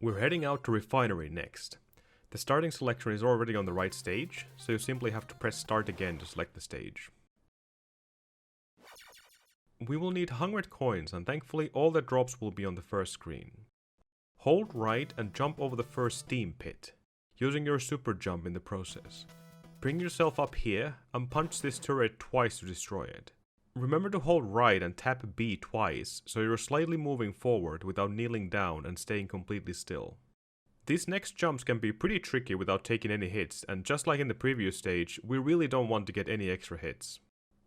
We're heading out to Refinery next. The starting selection is already on the right stage, so you simply have to press start again to select the stage. We will need 100 coins, and thankfully all the drops will be on the first screen. Hold right and jump over the first steam pit, using your super jump in the process. Bring yourself up here and punch this turret twice to destroy it. Remember to hold right and tap B twice, so you're slightly moving forward without kneeling down and staying completely still. These next jumps can be pretty tricky without taking any hits, and just like in the previous stage, we really don't want to get any extra hits.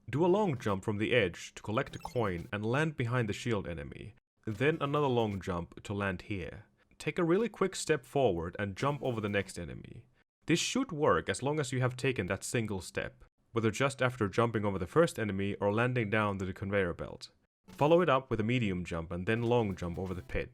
Do a long jump from the edge to collect a coin and land behind the shield enemy, then another long jump to land here. Take a really quick step forward and jump over the next enemy. This should work as long as you have taken that single step, whether just after jumping over the first enemy or landing down to the conveyor belt. Follow it up with a medium jump and then long jump over the pit.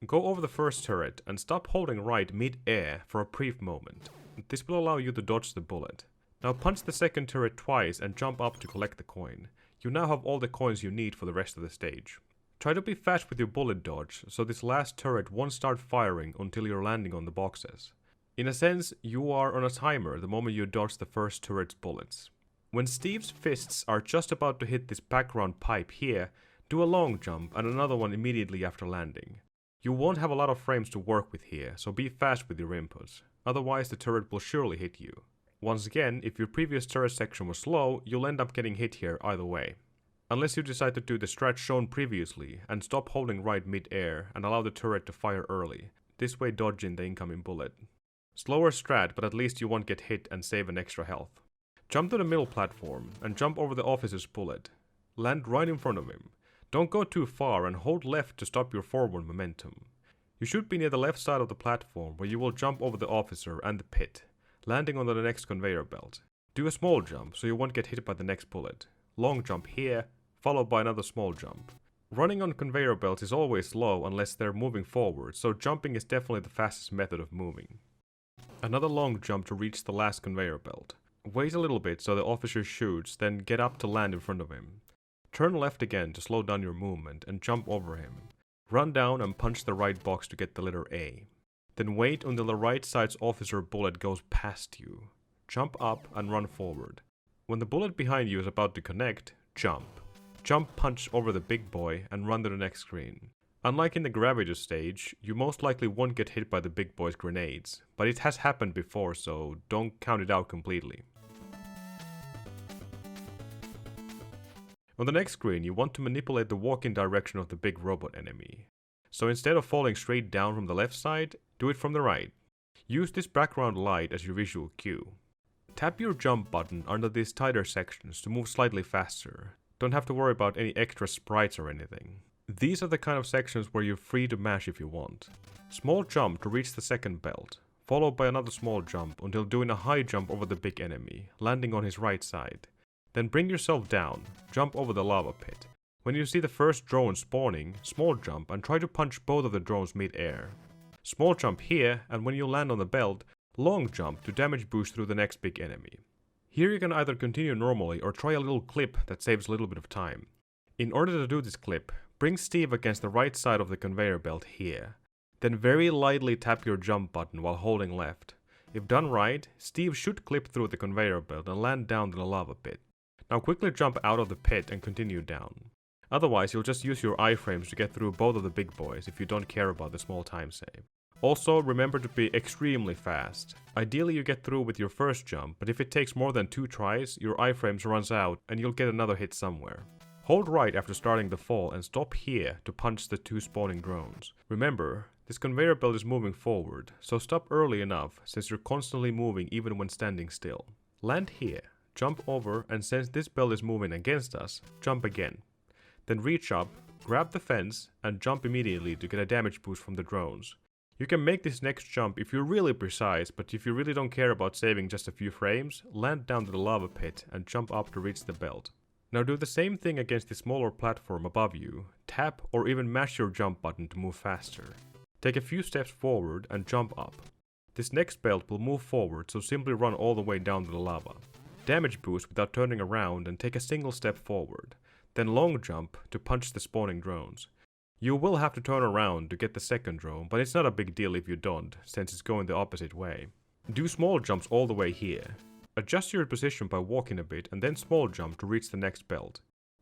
Go over the first turret and stop holding right mid-air for a brief moment. This will allow you to dodge the bullet. Now punch the second turret twice and jump up to collect the coin. You now have all the coins you need for the rest of the stage. Try to be fast with your bullet dodge, so this last turret won't start firing until you're landing on the boxes. In a sense, you are on a timer the moment you dodge the first turret's bullets. When Steve's fists are just about to hit this background pipe here, do a long jump and another one immediately after landing. You won't have a lot of frames to work with here, so be fast with your inputs, otherwise the turret will surely hit you. Once again, if your previous turret section was slow, you'll end up getting hit here either way. Unless you decide to do the strat shown previously and stop holding right mid-air and allow the turret to fire early, this way dodging the incoming bullet. Slower strat, but at least you won't get hit and save an extra health. Jump to the middle platform and jump over the officer's bullet. Land right in front of him. Don't go too far and hold left to stop your forward momentum. You should be near the left side of the platform where you will jump over the officer and the pit, landing onto the next conveyor belt. Do a small jump so you won't get hit by the next bullet. Long jump here, followed by another small jump. Running on conveyor belts is always slow unless they're moving forward, so jumping is definitely the fastest method of moving. Another long jump to reach the last conveyor belt. Wait a little bit so the officer shoots, then get up to land in front of him. Turn left again to slow down your movement and jump over him. Run down and punch the right box to get the letter A. Then wait until the right side's officer bullet goes past you. Jump up and run forward. When the bullet behind you is about to connect, jump. Jump punch over the big boy and run to the next screen. Unlike in the gravity stage, you most likely won't get hit by the big boy's grenades, but it has happened before, so don't count it out completely. On the next screen, you want to manipulate the walking direction of the big robot enemy. So instead of falling straight down from the left side, do it from the right. Use this background light as your visual cue. Tap your jump button under these tighter sections to move slightly faster. Don't have to worry about any extra sprites or anything. These are the kind of sections where you're free to mash if you want. Small jump to reach the second belt, followed by another small jump until doing a high jump over the big enemy, landing on his right side. Then bring yourself down, jump over the lava pit. When you see the first drone spawning, small jump and try to punch both of the drones mid-air. Small jump here, and when you land on the belt, long jump to damage boost through the next big enemy. Here you can either continue normally or try a little clip that saves a little bit of time. In order to do this clip, bring Steve against the right side of the conveyor belt here. Then very lightly tap your jump button while holding left. If done right, Steve should clip through the conveyor belt and land down to the lava pit. Now quickly jump out of the pit and continue down. Otherwise, you'll just use your iframes to get through both of the big boys if you don't care about the small time save. Also, remember to be extremely fast. Ideally you get through with your first jump, but if it takes more than 2 tries, your iframes runs out and you'll get another hit somewhere. Hold right after starting the fall and stop here to punch the 2 spawning drones. Remember, this conveyor belt is moving forward, so stop early enough since you're constantly moving even when standing still. Land here, jump over, and since this belt is moving against us, jump again. Then reach up, grab the fence, and jump immediately to get a damage boost from the drones. You can make this next jump if you're really precise, but if you really don't care about saving just a few frames, land down to the lava pit and jump up to reach the belt. Now do the same thing against the smaller platform above you, tap or even mash your jump button to move faster. Take a few steps forward and jump up. This next belt will move forward, so simply run all the way down to the lava. damage boost without turning around and take a single step forward, then long jump to punch the spawning drones. You will have to turn around to get the second drone, but it's not a big deal if you don't, since it's going the opposite way. Do small jumps all the way here. Adjust your position by walking a bit and then small jump to reach the next belt.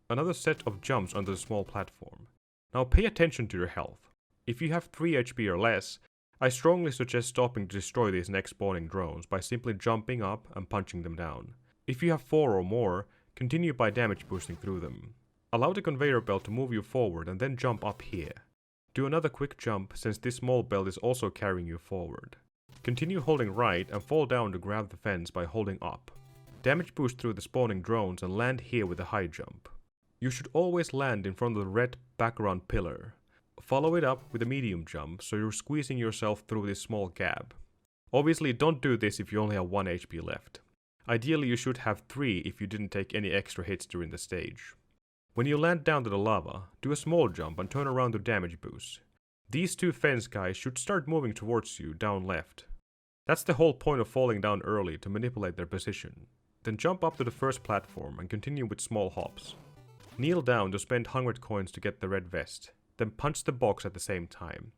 Another set of jumps onto the small platform. Now pay attention to your health. If you have 3 HP or less, I strongly suggest stopping to destroy these next spawning drones by simply jumping up and punching them down. If you have 4 or more, continue by damage boosting through them. Allow the conveyor belt to move you forward and then jump up here. Do another quick jump since this small belt is also carrying you forward. Continue holding right and fall down to grab the fence by holding up. Damage boost through the spawning drones and land here with a high jump. You should always land in front of the red background pillar. Follow it up with a medium jump so you're squeezing yourself through this small gap. Obviously don't do this if you only have 1 HP left. Ideally you should have 3 if you didn't take any extra hits during the stage. When you land down to the lava, do a small jump and turn around to damage boost. These 2 fence guys should start moving towards you down left. That's the whole point of falling down early, to manipulate their position. Then jump up to the first platform and continue with small hops. Kneel down to spend 100 coins to get the red vest. Then punch the box at the same time.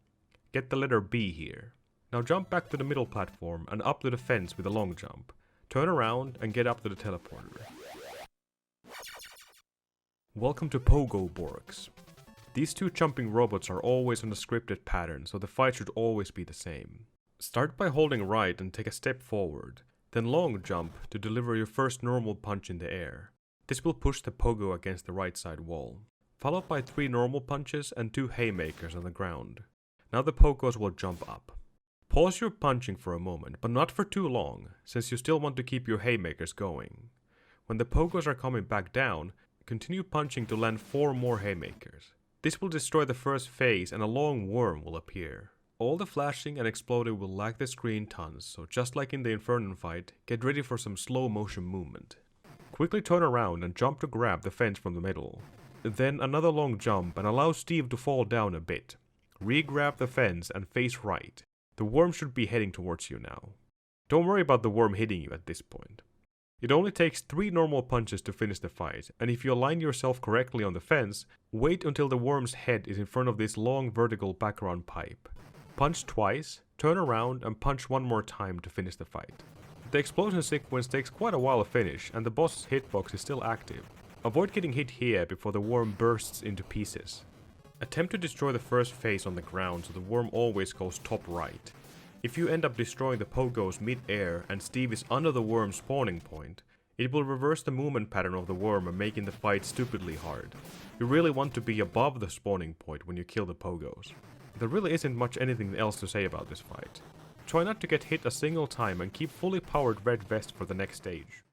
Get the letter B here. Now jump back to the middle platform and up to the fence with a long jump. Turn around and get up to the teleporter. Welcome to Pogoborgs. These 2 jumping robots are always on a scripted pattern, so the fight should always be the same. Start by holding right and take a step forward, then long jump to deliver your first normal punch in the air. This will push the pogo against the right side wall. Followed by 3 normal punches and 2 haymakers on the ground. Now the pogos will jump up. Pause your punching for a moment, but not for too long, since you still want to keep your haymakers going. When the pogos are coming back down, continue punching to land 4 more haymakers. This will destroy the first phase and a long worm will appear. All the flashing and exploding will lag the screen tons, so just like in the Inferno fight, get ready for some slow motion movement. Quickly turn around and jump to grab the fence from the middle. Then another long jump and allow Steve to fall down a bit. Re-grab the fence and face right. The worm should be heading towards you now. Don't worry about the worm hitting you at this point. It only takes 3 normal punches to finish the fight, and if you align yourself correctly on the fence, wait until the worm's head is in front of this long vertical background pipe. Punch twice, turn around and punch 1 more time to finish the fight. The explosion sequence takes quite a while to finish and the boss's hitbox is still active. Avoid getting hit here before the worm bursts into pieces. Attempt to destroy the first phase on the ground so the worm always goes top right. If you end up destroying the pogos mid-air and Steve is under the worm's spawning point, it will reverse the movement pattern of the worm and making the fight stupidly hard. You really want to be above the spawning point when you kill the pogos. There really isn't much anything else to say about this fight. Try not to get hit a single time and keep fully powered red vest for the next stage.